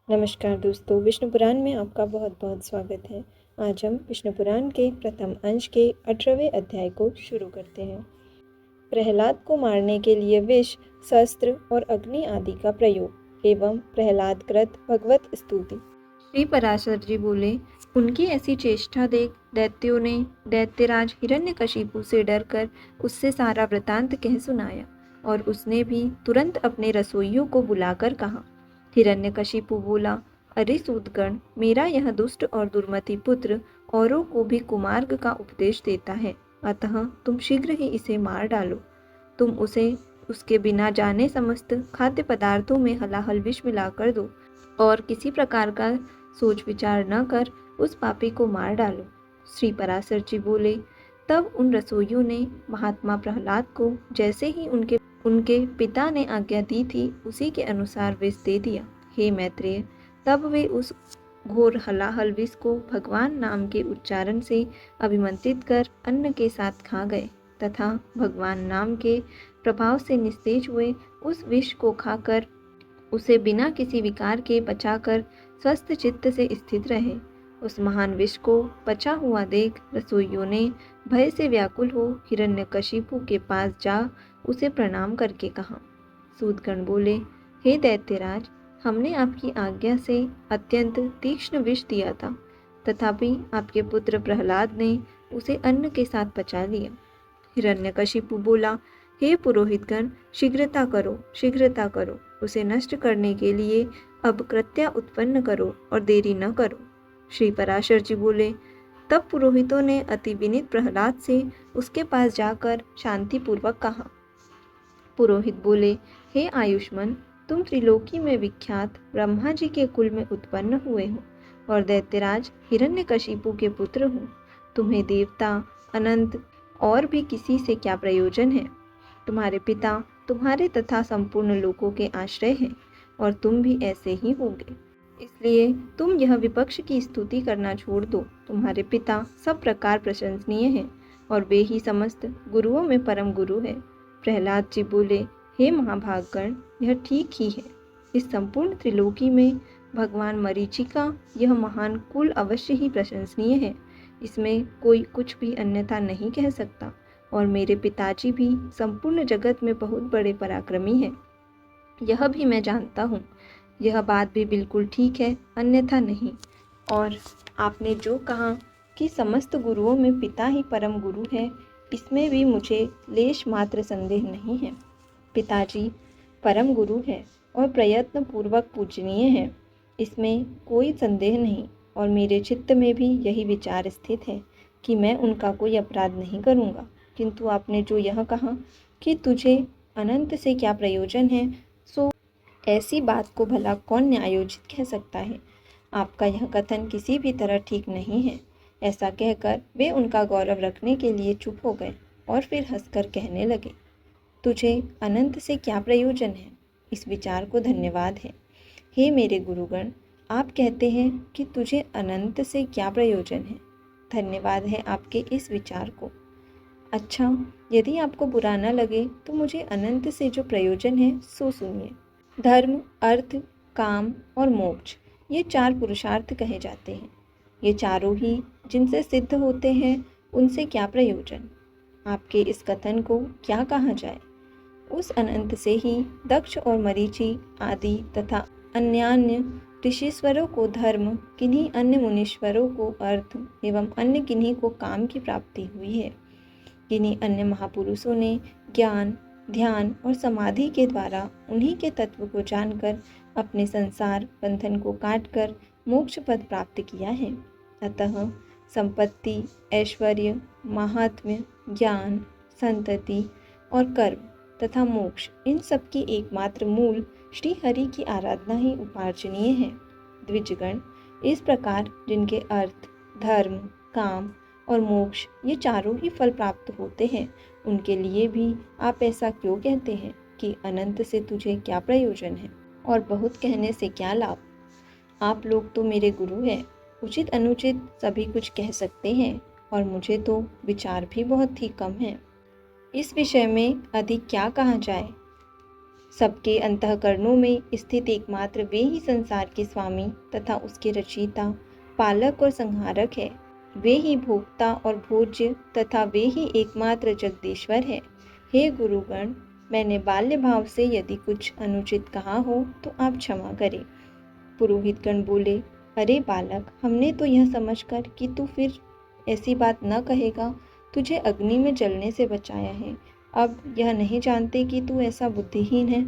नमस्कार दोस्तों, विष्णु पुराण में आपका बहुत बहुत स्वागत है। आज हम विष्णु पुराण के प्रथम अंश के 18वें अध्याय को शुरू करते हैं। प्रहलाद को मारने के लिए विष, शस्त्र और अग्नि आदि का प्रयोग एवं प्रहलाद कृत भगवत स्तुति। श्री पराशर जी बोले, उनकी ऐसी चेष्टा देख दैत्यों ने दैत्यराज हिरण्यकशिपु से डरकर उससे सारा वृतांत कह सुनाया और उसने भी तुरंत अपने रसोइयों को बुलाकर कहा। हिरण्यकशिपु बोला, अरे सूतगण, मेरा यह दुष्ट और दुर्मति पुत्र औरों को भी कुमार्ग का उपदेश देता है, अतः तुम शीघ्र ही इसे मार डालो। तुम उसे उसके बिना जाने समस्त खाद्य पदार्थों में हलाहल विष मिलाकर दो और किसी प्रकार का सोच विचार न कर उस पापी को मार डालो। श्री पराशर जी बोले, तब उन रसोइयों ने महात्मा प्रहलाद को जैसे ही उनके पिता ने आज्ञा दी थी उसी के अनुसार विष दे दिया। हे मैत्रेय, तब वे उस घोर हलाहल विष को भगवान नाम के उच्चारण से अभिमंत्रित कर अन्न के साथ खा गए तथा भगवान नाम के प्रभाव से निस्तेज हुए उस विष को खाकर उसे बिना किसी विकार के पचाकर स्वस्थ चित्त से स्थित रहे। उस महान विष को पचा हुआ देख रसोइयों ने भय से व्याकुल हो हिरण्यकशिपु के पास जा उसे प्रणाम करके कहा। सूतगण बोले, हे दैत्यराज, हमने आपकी आज्ञा से अत्यंत तीक्ष्ण विष दिया था, तथापि आपके पुत्र प्रहलाद ने उसे अन्न के साथ पचा लिया। हिरण्यकशिपु बोला, हे पुरोहितगण, शीघ्रता करो, शीघ्रता करो, उसे नष्ट करने के लिए अब कृत्या उत्पन्न करो और देरी न करो। श्री पराशर जी बोले, तब पुरोहितों ने अति विनीत प्रहलाद से उसके पास जाकर शांतिपूर्वक कहा। पुरोहित बोले, हे आयुष्मान, तुम त्रिलोकी में विख्यात ब्रह्मा जी के कुल में उत्पन्न हुए हो और दैत्यराज हिरण्यकशिपु के पुत्र हो। तुम्हें देवता, अनंत और भी किसी से क्या प्रयोजन है? तुम्हारे पिता तुम्हारे तथा संपूर्ण लोकों के आश्रय हैं और तुम भी ऐसे ही होगे। इसलिए तुम यह विपक्ष की स्तुति करना छोड़ दो। तुम्हारे पिता सब प्रकार प्रशंसनीय हैं और वे ही समस्त गुरुओं में परम गुरु है। प्रहलाद जी बोले, हे महाभागगण, यह ठीक ही है। इस संपूर्ण त्रिलोकी में भगवान मरीचि का यह महान कुल अवश्य ही प्रशंसनीय है, इसमें कोई कुछ भी अन्यथा नहीं कह सकता। और मेरे पिताजी भी संपूर्ण जगत में बहुत बड़े पराक्रमी हैं, यह भी मैं जानता हूँ। यह बात भी बिल्कुल ठीक है, अन्यथा नहीं। और आपने जो कहा कि समस्त गुरुओं में पिता ही परम गुरु है, इसमें भी मुझे लेश मात्र संदेह नहीं है। पिताजी परम गुरु है और प्रयत्न पूर्वक पूजनीय है, इसमें कोई संदेह नहीं। और मेरे चित्त में भी यही विचार स्थित है कि मैं उनका कोई अपराध नहीं करूँगा। किंतु आपने जो यह कहा कि तुझे अनंत से क्या प्रयोजन है, सो ऐसी बात को भला कौन न्यायोचित कह सकता है? आपका यह कथन किसी भी तरह ठीक नहीं है। ऐसा कहकर वे उनका गौरव रखने के लिए चुप हो गए और फिर हंसकर कहने लगे, तुझे अनंत से क्या प्रयोजन है? इस विचार को धन्यवाद है। हे मेरे गुरुगण, आप कहते हैं कि तुझे अनंत से क्या प्रयोजन है। धन्यवाद है आपके इस विचार को। अच्छा, यदि आपको बुरा न लगे तो मुझे अनंत से जो प्रयोजन है सो सुनिए। धर्म, अर्थ, काम और मोक्ष, ये 4 पुरुषार्थ कहे जाते हैं। ये चारों ही जिनसे सिद्ध होते हैं, उनसे क्या प्रयोजन? आपके इस कथन को क्या कहा जाए? उस अनंत से ही दक्ष और मरीचि आदि तथा अन्यान्य ऋषीश्वरों को धर्म, किन्हीं अन्य मुनीश्वरों को अर्थ एवं अन्य किन्हीं को काम की प्राप्ति हुई है। किन्हीं अन्य महापुरुषों ने ज्ञान, ध्यान और समाधि के द्वारा उन्हीं के तत्व को जानकर अपने संसार बंधन को काटकर मोक्ष पद प्राप्त किया है। अतः संपत्ति, ऐश्वर्य, महात्म्य, ज्ञान, संतति और कर्म तथा मोक्ष, इन सब की एकमात्र मूल श्री हरि की आराधना ही उपार्जनीय है। द्विजगण, इस प्रकार जिनके अर्थ, धर्म, काम और मोक्ष, ये चारों ही फल प्राप्त होते हैं, उनके लिए भी आप ऐसा क्यों कहते हैं कि अनंत से तुझे क्या प्रयोजन है और बहुत कहने से क्या लाभ? आप लोग तो मेरे गुरु हैं, उचित अनुचित सभी कुछ कह सकते हैं और मुझे तो विचार भी बहुत ही कम है। इस विषय में अधिक क्या कहा जाए? सबके अंतःकरणों में स्थित एकमात्र वे ही संसार के स्वामी तथा उसके रचयिता, पालक और संहारक है। वे ही भोक्ता और भोज्य तथा वे ही एकमात्र जगदीश्वर है। हे गुरुगण, मैंने बाल्य भाव से यदि कुछ अनुचित कहा हो तो आप क्षमा करें। पुरोहितगण बोले, अरे बालक, हमने तो यह समझकर कि तू फिर ऐसी बात न कहेगा, तुझे अग्नि में जलने से बचाया है। अब यह नहीं जानते कि तू ऐसा बुद्धिहीन है।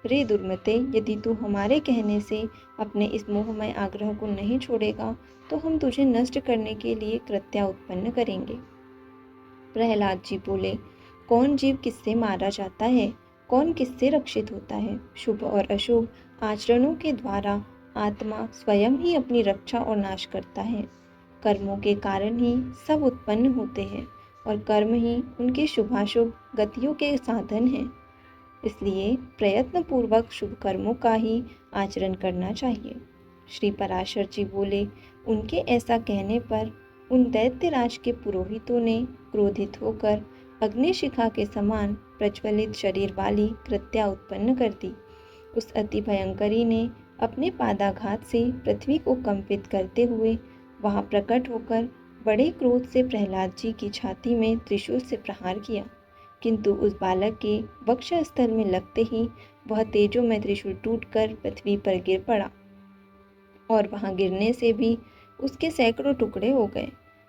रे दुर्मते, यदि तू हमारे कहने से अपने इस मोहमय आग्रह को नहीं छोड़ेगा तो हम तुझे नष्ट करने के लिए कृत्या उत्पन्न करेंगे। प्रहलाद जी बोले, कौन जीव किससे मारा जाता है, कौन किससे रक्षित होता है? शुभ और अशुभ आचरणों के द्वारा आत्मा स्वयं ही अपनी रक्षा और नाश करता है। कर्मों के कारण ही सब उत्पन्न होते हैं और कर्म ही उनके शुभाशुभ गतियों के साधन हैं। इसलिए प्रयत्न पूर्वक शुभ कर्मों का ही आचरण करना चाहिए। श्री पराशर जी बोले, उनके ऐसा कहने पर उन दैत्यराज के पुरोहितों ने क्रोधित होकर अग्निशिखा के समान प्रज्वलित शरीर वाली कृत्या उत्पन्न कर दी। उस अति भयंकरी ने अपने पादाघात से पृथ्वी को कंपित करते हुए वहां प्रकट होकर बड़े क्रोध से प्रहलाद जी की छाती में त्रिशूल से प्रहार किया, किंतु उस बालक के वक्षस्थल में लगते ही वह तेजोमय त्रिशूल टूटकर पृथ्वी पर गिर पड़ा और वहां गिरने से भी उसके सैकड़ों टुकड़े हो गए।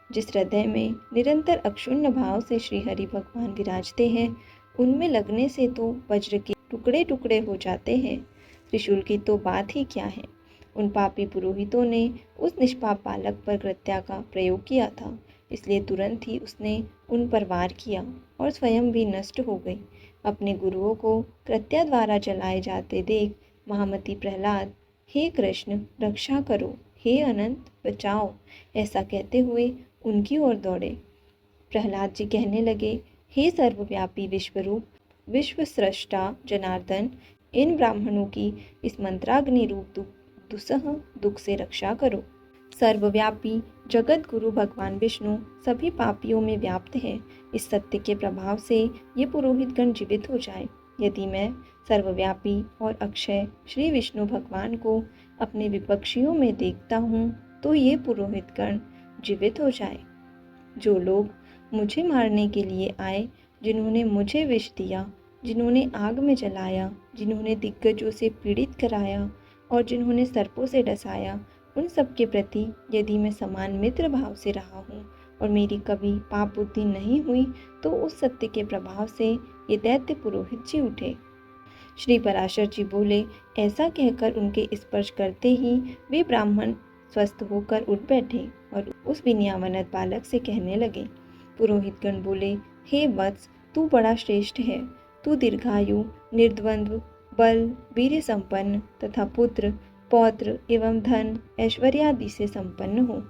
जिस हृदय में निरंतर अक्षुण्ण भाव से श्री हरि भगवान विराजते हैं, उनमें लगने से तो वज्र के टुकड़े टुकड़े हो जाते हैं, त्रिशूल की तो बात ही क्या है। उन पापी पुरोहितों ने उस निष्पाप बालक पर कृत्या का प्रयोग किया था, इसलिए तुरंत ही उसने उन पर वार किया और स्वयं भी नष्ट हो गई। अपने गुरुओं को कृत्या द्वारा जलाए जाते देख महामती प्रहलाद, हे कृष्ण रक्षा करो, हे अनंत बचाओ, ऐसा कहते हुए उनकी ओर दौड़े। प्रहलाद जी कहने लगे, हे सर्वव्यापी विश्वरूप, विश्व सृष्टा जनार्दन, इन ब्राह्मणों की इस मंत्राग्नि रूप दुसह दुख से रक्षा करो। सर्वव्यापी जगत गुरु भगवान विष्णु सभी पापियों में व्याप्त है। इस सत्य के प्रभाव से ये पुरोहितगण जीवित हो जाए। यदि मैं सर्वव्यापी और अक्षय श्री विष्णु भगवान को अपने विपक्षियों में देखता हूँ तो ये पुरोहितगण जीवित हो जाए। जो लोग मुझे मारने के लिए आए, जिन्होंने मुझे विष दिया, जिन्होंने आग में जलाया, जिन्होंने दिग्गजों से पीड़ित कराया और जिन्होंने सर्पों से डसाया, उन सब के प्रति यदि मैं समान मित्र भाव से रहा हूँ और मेरी कभी पाप बुद्धि नहीं हुई तो उस सत्य के प्रभाव से ये दैत्य पुरोहित जी उठे। श्री पराशर जी बोले, ऐसा कहकर उनके स्पर्श करते ही वे ब्राह्मण स्वस्थ होकर उठ बैठे और उस विनयावनत बालक से कहने लगे। पुरोहितगण बोले, हे वत्स, तू बड़ा श्रेष्ठ है। तू दीर्घायु, निर्द्वंद्व, बल, वीर्य संपन्न तथा पुत्र, पौत्र एवं धन ऐश्वर्यादि से संपन्न हो।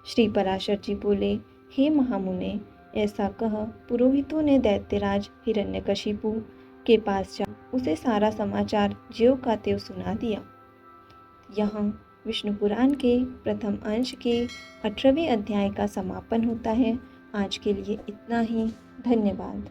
श्री पराशर जी बोले, हे महामुने, ऐसा कह पुरोहितों ने दैत्यराज हिरण्यकशिपु के पास जा उसे सारा समाचार ज्यों का त्यों सुना दिया। यहाँ विष्णु पुराण के प्रथम अंश के 18वें अध्याय का समापन होता है। आज के लिए इतना ही। धन्यवाद।